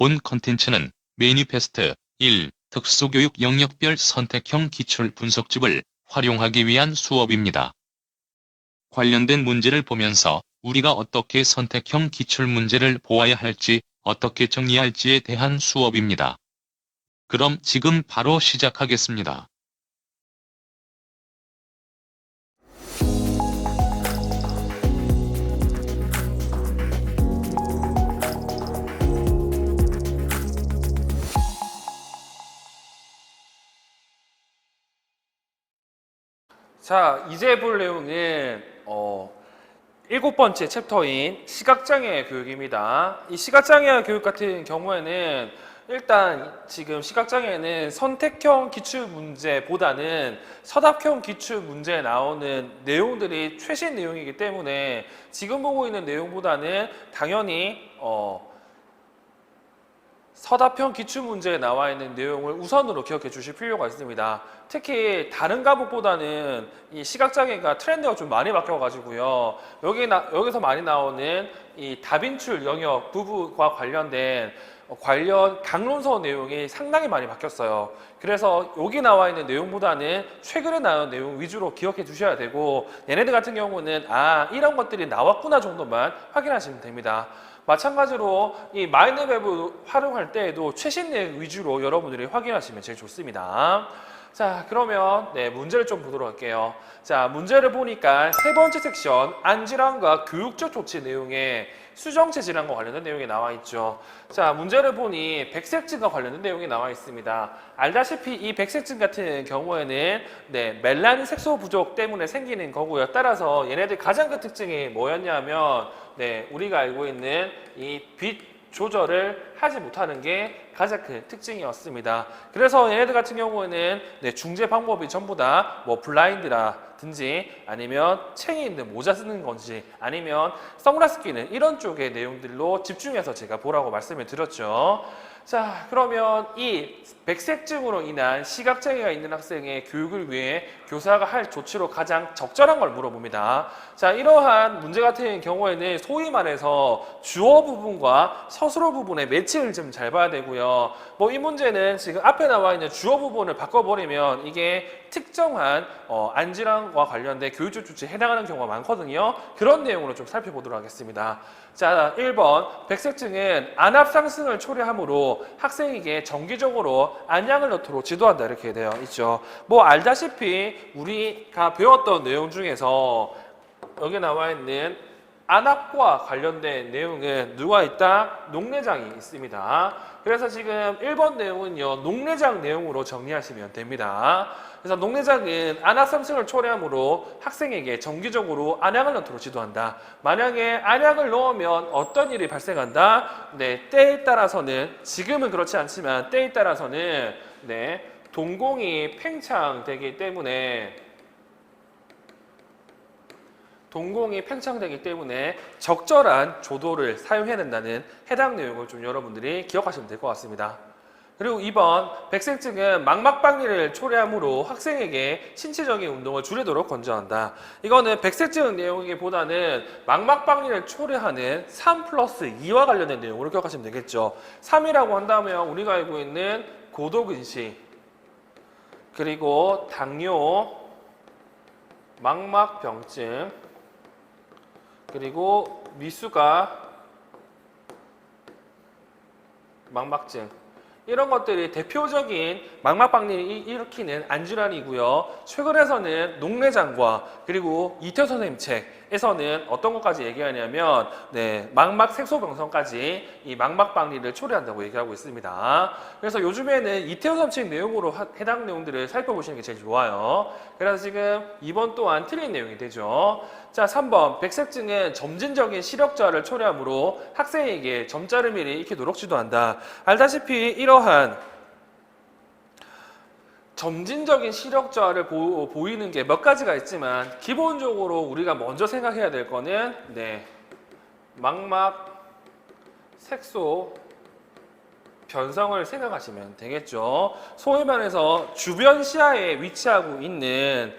본 컨텐츠는 매니페스트 1. 특수교육 영역별 선택형 기출 분석집을 활용하기 위한 수업입니다. 관련된 문제를 보면서 우리가 어떻게 선택형 기출 문제를 보아야 할지, 어떻게 정리할지에 대한 수업입니다. 그럼 지금 바로 시작하겠습니다. 자, 이제 볼 내용은 7번째 챕터인 시각장애 교육입니다. 이 시각장애 교육 같은 경우에는 일단 지금 시각장애는 선택형 기출 문제보다는 서답형 기출 문제에 나오는 내용들이 최신 내용이기 때문에 지금 보고 있는 내용보다는 당연히 서답형 기출문제에 나와 있는 내용을 우선으로 기억해 주실 필요가 있습니다. 특히 다른 과목보다는 이 시각장애가 트렌드가 좀 많이 바뀌어가지고요. 여기서 많이 나오는 이 다빈출 영역 부분과 관련된 관련 강론서 내용이 상당히 많이 바뀌었어요. 그래서 여기 나와 있는 내용보다는 최근에 나온 내용 위주로 기억해 주셔야 되고, 얘네들 같은 경우는 이런 것들이 나왔구나 정도만 확인하시면 됩니다. 마찬가지로 이 마인드맵을 활용할 때에도 최신 내용 위주로 여러분들이 확인하시면 제일 좋습니다. 자, 그러면 문제를 좀 보도록 할게요. 자, 문제를 보니까 세 번째 섹션 안질환과 교육적 조치 내용에 수정체 질환과 관련된 내용이 나와 있죠. 자, 문제를 보니 백색증과 관련된 내용이 나와 있습니다. 알다시피 이 백색증 같은 경우에는 멜라닌 색소 부족 때문에 생기는 거고요. 따라서 얘네들 가장 큰 특징이 뭐였냐면 우리가 알고 있는 이 빛 조절을 하지 못하는 게 가장 큰 특징이었습니다. 그래서 얘네들 같은 경우에는 중재 방법이 전부 다 뭐 블라인드라든지 아니면 챙이 있는 모자 쓰는 건지 아니면 선글라스 끼는 이런 쪽의 내용들로 집중해서 제가 보라고 말씀을 드렸죠. 자, 그러면 이 백색증으로 인한 시각장애가 있는 학생의 교육을 위해 교사가 할 조치로 가장 적절한 걸 물어봅니다. 자, 이러한 문제 같은 경우에는 소위 말해서 주어 부분과 서술어 부분의 매칭을 좀 잘 봐야 되고요. 뭐 이 문제는 지금 앞에 나와 있는 주어 부분을 바꿔버리면 이게 특정한 안질환과 관련된 교육적 조치에 해당하는 경우가 많거든요. 그런 내용으로 좀 살펴보도록 하겠습니다. 자, 1번 백색증은 안압 상승을 초래하므로 학생에게 정기적으로 안약을 넣도록 지도한다 이렇게 되어 있죠. 뭐 알다시피 우리가 배웠던 내용 중에서 여기 나와 있는 안압과 관련된 내용은 누가 있다? 녹내장이 있습니다. 그래서 지금 1번 내용은요, 녹내장 내용으로 정리하시면 됩니다. 그래서 녹내장은 안압 상승을 초래하므로 학생에게 정기적으로 안약을 넣도록 지도한다. 만약에 안약을 넣으면 어떤 일이 발생한다? 때에 따라서는, 지금은 그렇지 않지만 때에 따라서는 동공이 팽창되기 때문에 적절한 조도를 사용해야 된다는 해당 내용을 좀 여러분들이 기억하시면 될 것 같습니다. 그리고 2번 백색증은 망막박리를 초래하므로 학생에게 신체적인 운동을 줄이도록 권장한다. 이거는 백색증 내용이기보다는 망막박리를 초래하는 3+2와 관련된 내용으로 기억하시면 되겠죠. 3이라고 한다면 우리가 알고 있는 고도근시, 그리고 당뇨, 망막병증, 그리고 미수가 망막증, 이런 것들이 대표적인 망막박리를 일으키는 안질환이고요. 최근에서는 녹내장과 그리고 이태호 선생님 책에서는 어떤 것까지 얘기하냐면 망막 색소병성까지 이 망막박리를 초래한다고 얘기하고 있습니다. 그래서 요즘에는 이태호 선생님 책 내용으로 해당 내용들을 살펴보시는 게 제일 좋아요. 그래서 지금 2번 또한 틀린 내용이 되죠. 자, 3번 백색증은 점진적인 시력저하를 초래하므로 학생에게 점자를 미리 익히도록 지도한다. 알다시피 이러한 점진적인 시력저하를 보이는 게 몇 가지가 있지만 기본적으로 우리가 먼저 생각해야 될 거는 망막 색소 변성을 생각하시면 되겠죠. 소위 말해서 주변 시야에 위치하고 있는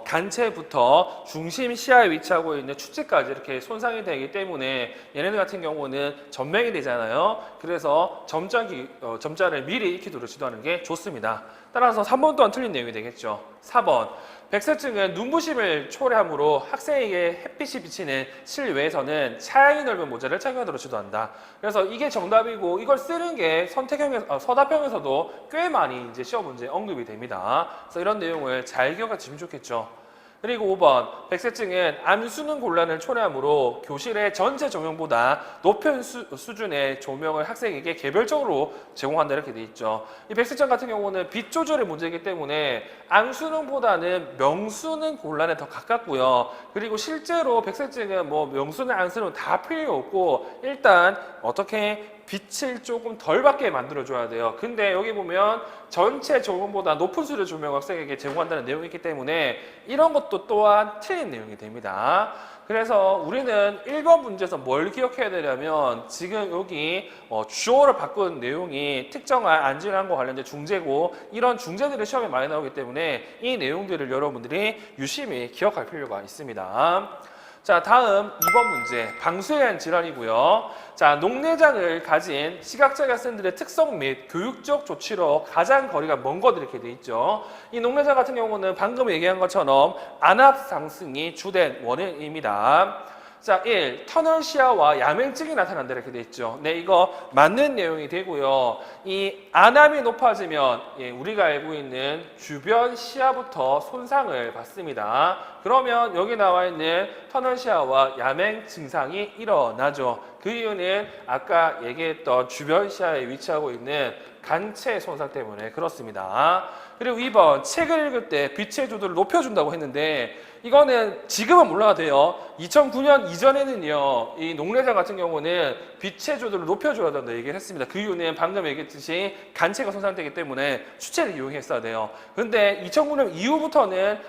간체부터 중심 시야에 위치하고 있는 추체까지 이렇게 손상이 되기 때문에 얘네들 같은 경우는 전맹이 되잖아요. 그래서 점자를 미리 익히도록 지도하는 게 좋습니다. 따라서 3번 또한 틀린 내용이 되겠죠. 4번. 백색증은 눈부심을 초래하므로 학생에게 햇빛이 비치는 실외에서는 차양이 넓은 모자를 착용하도록 지도한다. 그래서 이게 정답이고 이걸 쓰는 게 서답형에서도 꽤 많이 이제 시험 문제에 언급이 됩니다. 그래서 이런 내용을 잘 기억하시면 좋겠죠. 그리고 5번, 백색증은 안수능 곤란을 초래하므로 교실의 전체 조명보다 높은 수준의 조명을 학생에게 개별적으로 제공한다 이렇게 돼 있죠. 이 백색증 같은 경우는 빛 조절의 문제이기 때문에 안수능보다는 명수능 곤란에 더 가깝고요. 그리고 실제로 백색증은 뭐 명수능, 안수능 다 필요 없고 일단 어떻게 빛을 조금 덜 받게 만들어줘야 돼요. 근데 여기 보면 전체 조명보다 높은 수를 조명 학생에게 제공한다는 내용이 있기 때문에 이런 것도 또한 틀린 내용이 됩니다. 그래서 우리는 1번 문제에서 뭘 기억해야 되냐면 지금 여기 주어를 바꾼 내용이 특정한 안전함과 관련된 중재고 이런 중재들이 시험에 많이 나오기 때문에 이 내용들을 여러분들이 유심히 기억할 필요가 있습니다. 자, 다음 2번 문제, 방수에 의한 질환이고요. 자, 녹내장을 가진 시각장애 학생들의 특성 및 교육적 조치로 가장 거리가 먼 것 이렇게 돼 있죠. 이 녹내장 같은 경우는 방금 얘기한 것처럼 안압 상승이 주된 원인입니다. 자, 1. 터널 시야와 야맹증이 나타난다 이렇게 돼 있죠. 네, 이거 맞는 내용이 되고요. 이 안압이 높아지면 우리가 알고 있는 주변 시야부터 손상을 받습니다. 그러면 여기 나와 있는 터널 시야와 야맹 증상이 일어나죠. 그 이유는 아까 얘기했던 주변 시야에 위치하고 있는 간체 손상 때문에 그렇습니다. 그리고 2번, 책을 읽을 때 빛의 조도를 높여준다고 했는데 이거는 지금은 몰라도 돼요. 2009년 이전에는요, 이 녹내장 같은 경우는 빛의 조도를 높여줘야 된다 얘기를 했습니다. 그 이유는 방금 얘기했듯이 간체가 손상되기 때문에 추체를 이용했어야 돼요. 근데 2009년 이후부터는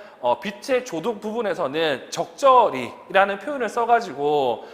빛의 조도 부분에서는 적절히라는 표현을 써가지고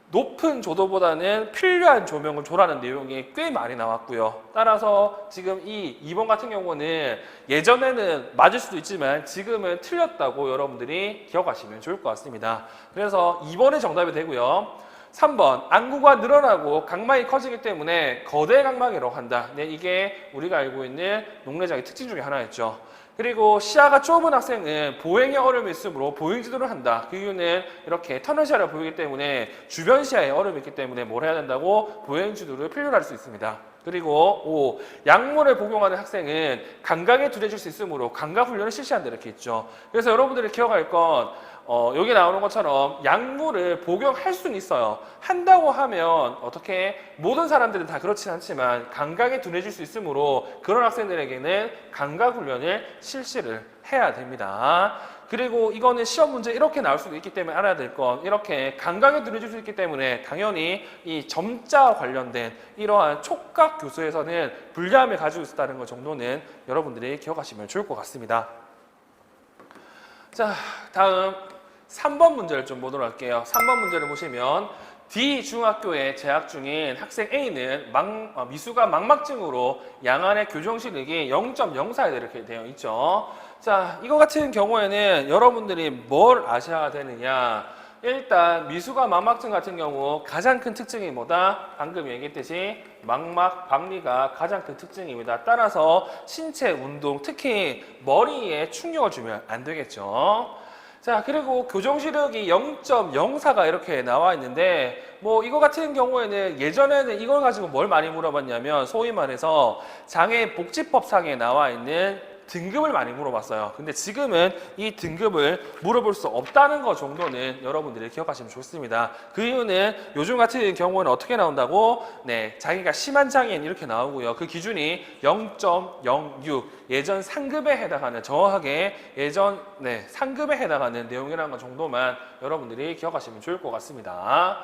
높은 조도보다는 필요한 조명을 조라는 내용이 꽤 많이 나왔고요. 따라서 지금 이 2번 같은 경우는 예전에는 맞을 수도 있지만 지금은 틀렸다고 여러분들이 기억하시면 좋을 것 같습니다. 그래서 2번이 정답이 되고요. 3번, 안구가 늘어나고 각막이 커지기 때문에 거대 각막이라고 한다. 네, 이게 우리가 알고 있는 녹내장의 특징 중에 하나였죠. 그리고 시야가 좁은 학생은 보행에 어려움이 있으므로 보행 지도를 한다. 그 이유는 이렇게 터널 시야를 보이기 때문에 주변 시야에 어려움이 있기 때문에 뭘 해야 된다고 보행 지도를 필요로 할 수 있습니다. 그리고 5. 약물을 복용하는 학생은 감각에 둔해질 수 있으므로 감각 훈련을 실시한다 이렇게 있죠. 그래서 여러분들이 기억할 건 여기 나오는 것처럼 약물을 복용할 수는 있어요. 한다고 하면 어떻게 모든 사람들은 다 그렇진 않지만 감각에 둔해질 수 있으므로 그런 학생들에게는 감각 훈련을 실시를 해야 됩니다. 그리고 이거는 시험 문제 이렇게 나올 수도 있기 때문에 알아야 될 건 이렇게 감각에 둔해질 수 있기 때문에 당연히 이 점자 관련된 이러한 촉각 교수에서는 불리함을 가지고 있었다는 것 정도는 여러분들이 기억하시면 좋을 것 같습니다. 자, 다음 3번 문제를 좀 보도록 할게요. 3번 문제를 보시면 D 중학교에 재학 중인 학생 A는 미수가 망막증으로 양안의 교정 시력이 0.04에 이렇게 되어 있죠. 자, 이거 같은 경우에는 여러분들이 뭘 아셔야 되느냐? 일단 미수가 망막증 같은 경우 가장 큰 특징이 뭐다? 방금 얘기했듯이 망막 박리가 가장 큰 특징입니다. 따라서 신체 운동, 특히 머리에 충격을 주면 안 되겠죠. 자, 그리고 교정 시력이 0.04가 이렇게 나와 있는데 뭐 이거 같은 경우에는 예전에는 이걸 가지고 뭘 많이 물어봤냐면 소위 말해서 장애복지법상에 나와 있는 등급을 많이 물어봤어요. 근데 지금은 이 등급을 물어볼 수 없다는 것 정도는 여러분들이 기억하시면 좋습니다. 그 이유는 요즘 같은 경우는 어떻게 나온다고? 네, 자기가 심한 장애인 이렇게 나오고요. 그 기준이 0.06 예전 상급에 해당하는 정확하게 예전 상급에 해당하는 내용이라는 것 정도만 여러분들이 기억하시면 좋을 것 같습니다.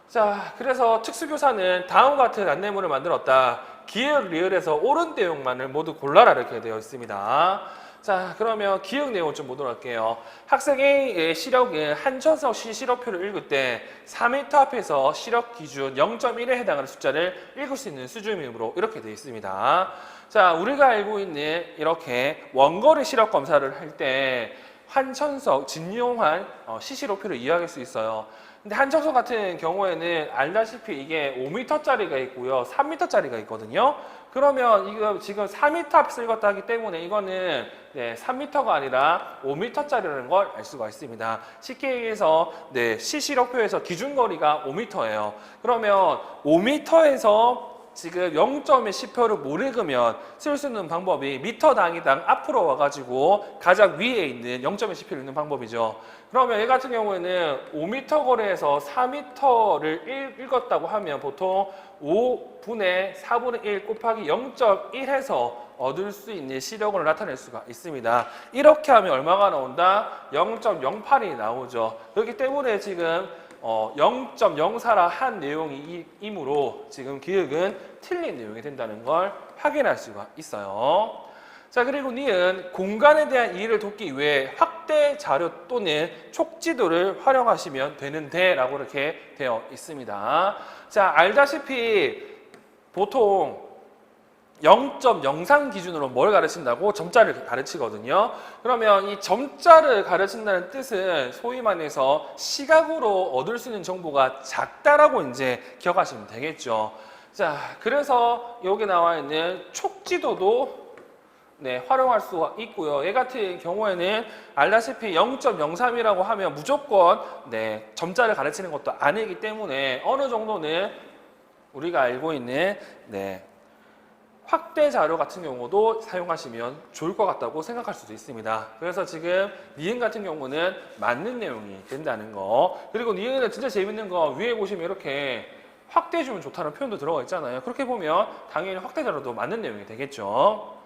자, 그래서 특수교사는 다음과 같은 안내문을 만들었다. 기역 리을에서 옳은 내용만을 모두 골라라 이렇게 되어 있습니다. 자, 그러면 기억 내용을 좀 보도록 할게요. 학생 A의 시력은 한천석 시 시력표를 읽을 때 4m 앞에서 시력 기준 0.1에 해당하는 숫자를 읽을 수 있는 수준이므로 이렇게 되어 있습니다. 자, 우리가 알고 있는 이렇게 원거리 시력 검사를 할 때 한천석, 진용한 시시록표를 이해할 수 있어요. 근데 한천석 같은 경우에는 알다시피 이게 5m짜리가 있고요, 3m짜리가 있거든요. 그러면 이거 지금 4m 앞에서 읽었다 하기 때문에 이거는 3m가 아니라 5m짜리라는 걸 알 수가 있습니다. 쉽게 얘기해서 시시록표에서 기준거리가 5m예요. 그러면 5m에서 지금 0점의 시표를 못 읽으면 쓸 수 있는 방법이 미터 단위당 앞으로 와가지고 가장 위에 있는 0점의 시표를 읽는 방법이죠. 그러면 얘 같은 경우에는 5m 거리에서 4m를 읽었다고 하면 보통 5분의 4분의 1 곱하기 0.1 해서 얻을 수 있는 시력을 나타낼 수가 있습니다. 이렇게 하면 얼마가 나온다? 0.08이 나오죠. 그렇기 때문에 지금 0.04라 한 내용이므로 지금 기억은 틀린 내용이 된다는 걸 확인할 수가 있어요. 자, 그리고 니은 공간에 대한 이해를 돕기 위해 확대 자료 또는 촉지도를 활용하시면 되는데 라고 이렇게 되어 있습니다. 자, 알다시피 보통 0.03 기준으로 뭘 가르친다고? 점자를 가르치거든요. 그러면 이 점자를 가르친다는 뜻은 소위 말해서 시각으로 얻을 수 있는 정보가 작다라고 이제 기억하시면 되겠죠. 자, 그래서 여기 나와 있는 촉지도도 활용할 수가 있고요. 얘 같은 경우에는 알다시피 0.03이라고 하면 무조건 점자를 가르치는 것도 아니기 때문에 어느 정도는 우리가 알고 있는 확대 자료 같은 경우도 사용하시면 좋을 것 같다고 생각할 수도 있습니다. 그래서 지금 니은 같은 경우는 맞는 내용이 된다는 거. 그리고 니은은 진짜 재밌는 거 위에 보시면 이렇게 확대해주면 좋다는 표현도 들어가 있잖아요. 그렇게 보면 당연히 확대 자료도 맞는 내용이 되겠죠.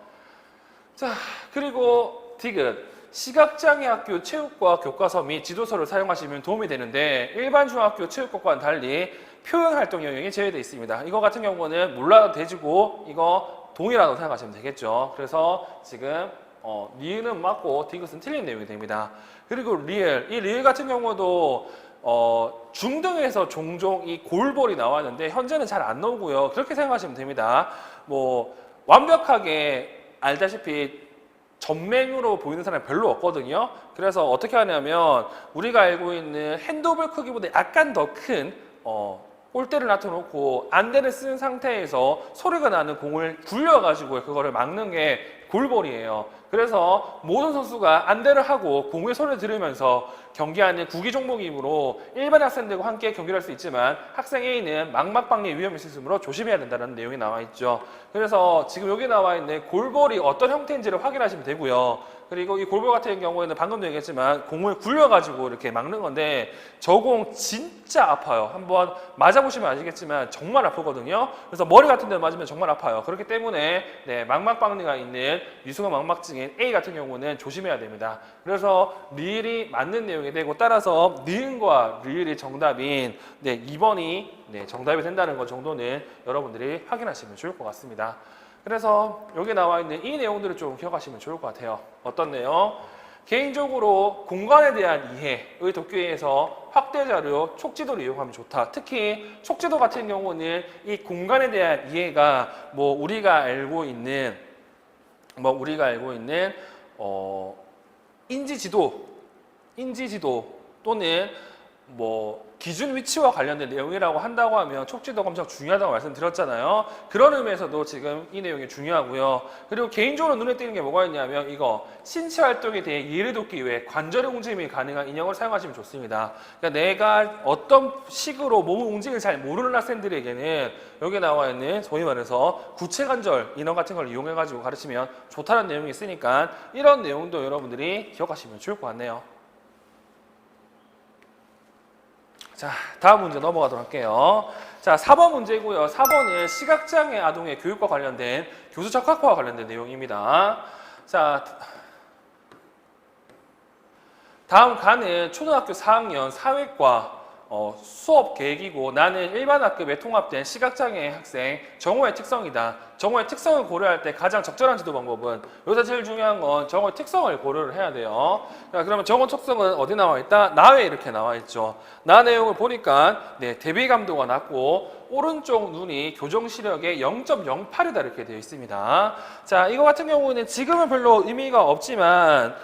자, 그리고 디귿. 시각장애 학교 체육과 교과서 및 지도서를 사용하시면 도움이 되는데 일반 중학교 체육과와는 달리 표현 활동 영역이 제외되어 있습니다. 이거 같은 경우는 몰라도 되지고 이거 동일하다고 생각하시면 되겠죠. 그래서 지금 니은은 맞고 디귿은 틀린 내용이 됩니다. 그리고 리을. 이 리을 같은 경우도 중등에서 종종 이 골볼이 나왔는데 현재는 잘 안 나오고요. 그렇게 생각하시면 됩니다. 뭐 완벽하게 알다시피 전맹으로 보이는 사람이 별로 없거든요. 그래서 어떻게 하냐면 우리가 알고 있는 핸드볼 크기보다 약간 더 큰 골대를 놔둬놓고 안대를 쓴 상태에서 소리가 나는 공을 굴려가지고 그거를 막는 게 골볼이에요. 그래서 모든 선수가 안대를 하고 공의 소리를 들으면서 경기하는 구기 종목이므로 일반 학생들과 함께 경기를 할 수 있지만 학생 A는 망막박리 위험이 있으므로 조심해야 된다는 내용이 나와 있죠. 그래서 지금 여기 나와 있는 골볼이 어떤 형태인지를 확인하시면 되고요. 그리고 이 골볼 같은 경우에는 방금도 얘기했지만 공을 굴려가지고 이렇게 막는 건데 저 공 진짜 아파요. 한번 맞아보시면 아시겠지만 정말 아프거든요. 그래서 머리 같은 데 맞으면 정말 아파요. 그렇기 때문에 망막박리가 있는 유승호 망막증인 A 같은 경우는 조심해야 됩니다. 그래서 리을이 맞는 내용이 되고 따라서 니은과 리을이 정답인 2번이 정답이 된다는 것 정도는 여러분들이 확인하시면 좋을 것 같습니다. 그래서 여기 나와 있는 이 내용들을 좀 기억하시면 좋을 것 같아요. 어떤 내용? 개인적으로 공간에 대한 이해의 돕기위해서 확대 자료, 촉지도를 이용하면 좋다. 특히 촉지도 같은 경우는 이 공간에 대한 이해가 우리가 알고 있는 인지지도 또는 기준 위치와 관련된 내용이라고 한다고 하면 촉지도가 엄청 중요하다고 말씀드렸잖아요. 그런 의미에서도 지금 이 내용이 중요하고요. 그리고 개인적으로 눈에 띄는 게 뭐가 있냐면 이거 신체 활동에 대해 이해를 돕기 위해 관절의 움직임이 가능한 인형을 사용하시면 좋습니다. 그러니까 내가 어떤 식으로 몸을 움직이는지 잘 모르는 학생들에게는 여기 나와 있는 소위 말해서 구체 관절 인형 같은 걸 이용해 가지고 가르치면 좋다는 내용이 있으니까 이런 내용도 여러분들이 기억하시면 좋을 것 같네요. 자, 다음 문제 넘어가도록 할게요. 자, 4번 문제고요. 4번은 시각장애 아동의 교육과 관련된 교수 적합화와 관련된 내용입니다. 자, 다음 가는 초등학교 4학년 사회과 수업 계획이고 나는 일반 학급에 통합된 시각장애 학생 정호의 특성이다. 정호의 특성을 고려할 때 가장 적절한 지도 방법은 여기서 제일 중요한 건 정호의 특성을 고려를 해야 돼요. 자, 그러면 정호 특성은 어디 나와 있다? 나에 이렇게 나와 있죠. 나 내용을 보니까 대비 감도가 낮고 오른쪽 눈이 교정 시력의 0.08이다 이렇게 되어 있습니다. 자, 이거 같은 경우는 지금은 별로 의미가 없지만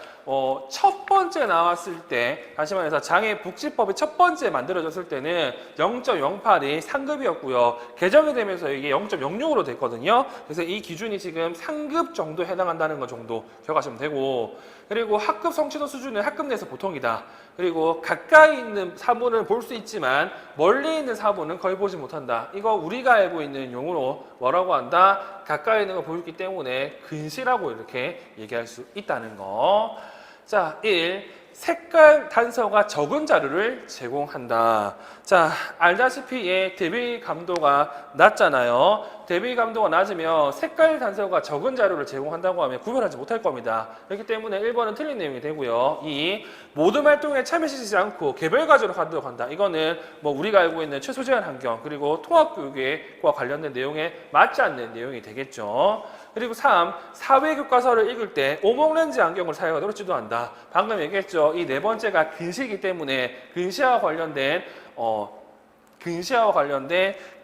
첫 번째 나왔을 때, 다시 말해서 장애복지법이 첫 번째 만들어졌을 때는 0.08이 상급이었고요. 개정이 되면서 이게 0.06으로 됐거든요. 그래서 이 기준이 지금 상급 정도에 해당한다는 것 정도 기억하시면 되고, 그리고 학급 성취도 수준은 학급 내에서 보통이다. 그리고 가까이 있는 사본은 볼 수 있지만 멀리 있는 사본은 거의 보지 못한다. 이거 우리가 알고 있는 용어로 뭐라고 한다? 가까이 있는 걸 보기 때문에 근시라고 이렇게 얘기할 수 있다는 거. 자, 1. 색깔 단서가 적은 자료를 제공한다. 자, 알다시피 얘 대비 감도가 낮잖아요. 대비 감도가 낮으면 색깔 단서가 적은 자료를 제공한다고 하면 구별하지 못할 겁니다. 그렇기 때문에 1번은 틀린 내용이 되고요. 2. 모든 활동에 참여시키지 않고 개별 과제로 하도록 한다. 이거는 뭐 우리가 알고 있는 최소 제한 환경 그리고 통합교육과 관련된 내용에 맞지 않는 내용이 되겠죠. 그리고 3. 사회교과서를 읽을 때 오목렌즈 안경을 사용하도록 지도한다. 방금 얘기했죠. 이 네 번째가 근시이기 때문에 근시와 관련된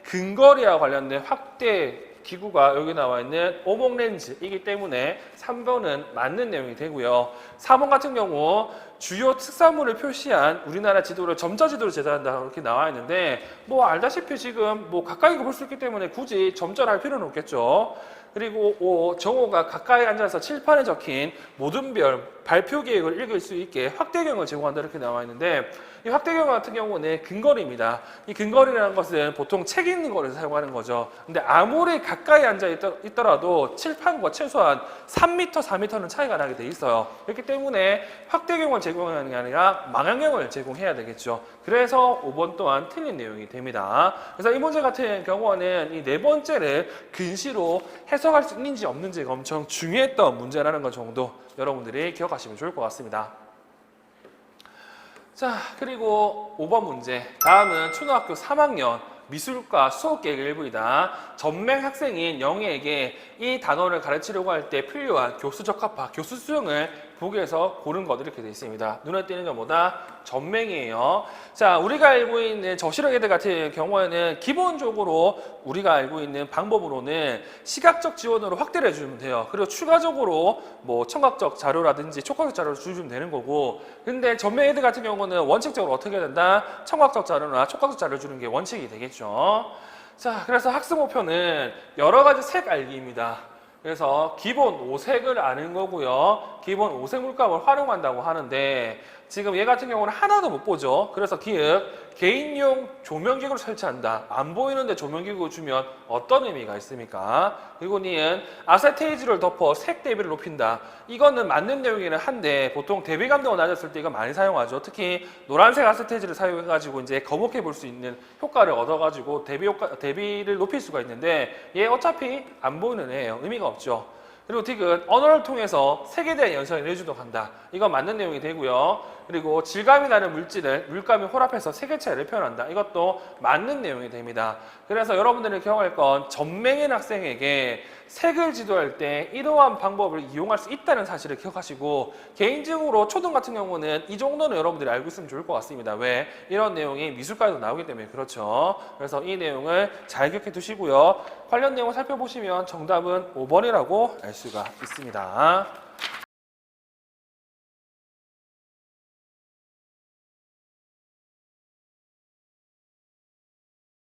근거리와 관련된 확대 기구가 여기 나와 있는 오목렌즈이기 때문에 3번은 맞는 내용이 되고요. 4번 같은 경우 주요 특산물을 표시한 우리나라 지도를 점자 지도로 제작한다 이렇게 나와 있는데 뭐 알다시피 지금 뭐 가까이 볼 수 있기 때문에 굳이 점자를 할 필요는 없겠죠. 그리고 5. 정호가 가까이 앉아서 칠판에 적힌 모든 별 발표 계획을 읽을 수 있게 확대경을 제공한다 이렇게 나와 있는데 이 확대경 같은 경우는 근거리입니다. 이 근거리라는 것은 보통 책 읽는 거를 사용하는 거죠. 근데 아무리 가까이 앉아 있더라도 칠판과 최소한 3m, 4m는 차이가 나게 돼 있어요. 그렇기 때문에 확대경을 제공하는 게 아니라 망원경을 제공해야 되겠죠. 그래서 5번 또한 틀린 내용이 됩니다. 그래서 이 문제 같은 경우는 이 네 번째를 근시로 해석할 수 있는지 없는지가 엄청 중요했던 문제라는 것 정도 여러분들이 기억하시면 좋을 것 같습니다. 자, 그리고 5번 문제. 다음은 초등학교 3학년 미술과 수업계획 일부이다. 전맹 학생인 영희에게 이 단어를 가르치려고 할 때 필요한 교수 적합화, 교수 수용을 보기에서 고른 것 이렇게 되어 있습니다. 눈에 띄는 건 뭐다? 전맹이에요. 자, 우리가 알고 있는 저시력 애들 같은 경우에는 기본적으로 우리가 알고 있는 방법으로는 시각적 지원으로 확대를 해주면 돼요. 그리고 추가적으로 뭐 청각적 자료라든지 촉각적 자료를 주시면 되는 거고, 근데 전맹 애들 같은 경우는 원칙적으로 어떻게 된다? 청각적 자료나 촉각적 자료를 주는 게 원칙이 되겠죠. 자, 그래서 학습 목표는 여러 가지 색 알기입니다. 그래서 기본 5색을 아는 거고요. 기본 5색 물감을 활용한다고 하는데 지금 얘 같은 경우는 하나도 못 보죠. 그래서 기획, 개인용 조명기구를 설치한다. 안 보이는데 조명기구 주면 어떤 의미가 있습니까? 그리고 니은 아세테이지를 덮어 색 대비를 높인다. 이거는 맞는 내용이긴 한데 보통 대비 감도가 낮았을 때 이거 많이 사용하죠. 특히 노란색 아세테이지를 사용해가지고 이제 거목해 볼 수 있는 효과를 얻어가지고 대비를 높일 수가 있는데 얘 어차피 안 보이는 애예요. 의미가 없죠. 그리고 디귿, 언어를 통해서 색에 대한 연상을 해주도록 한다. 이건 맞는 내용이 되고요. 그리고 질감이 나는 물질을 물감이 혼합해서 색의 차이를 표현한다. 이것도 맞는 내용이 됩니다. 그래서 여러분들이 기억할 건 전맹인 학생에게 색을 지도할 때 이러한 방법을 이용할 수 있다는 사실을 기억하시고, 개인적으로 초등 같은 경우는 이 정도는 여러분들이 알고 있으면 좋을 것 같습니다. 왜? 이런 내용이 미술과에도 나오기 때문에 그렇죠. 그래서 이 내용을 잘 기억해 두시고요. 관련 내용을 살펴보시면 정답은 5번이라고 알 수가 있습니다.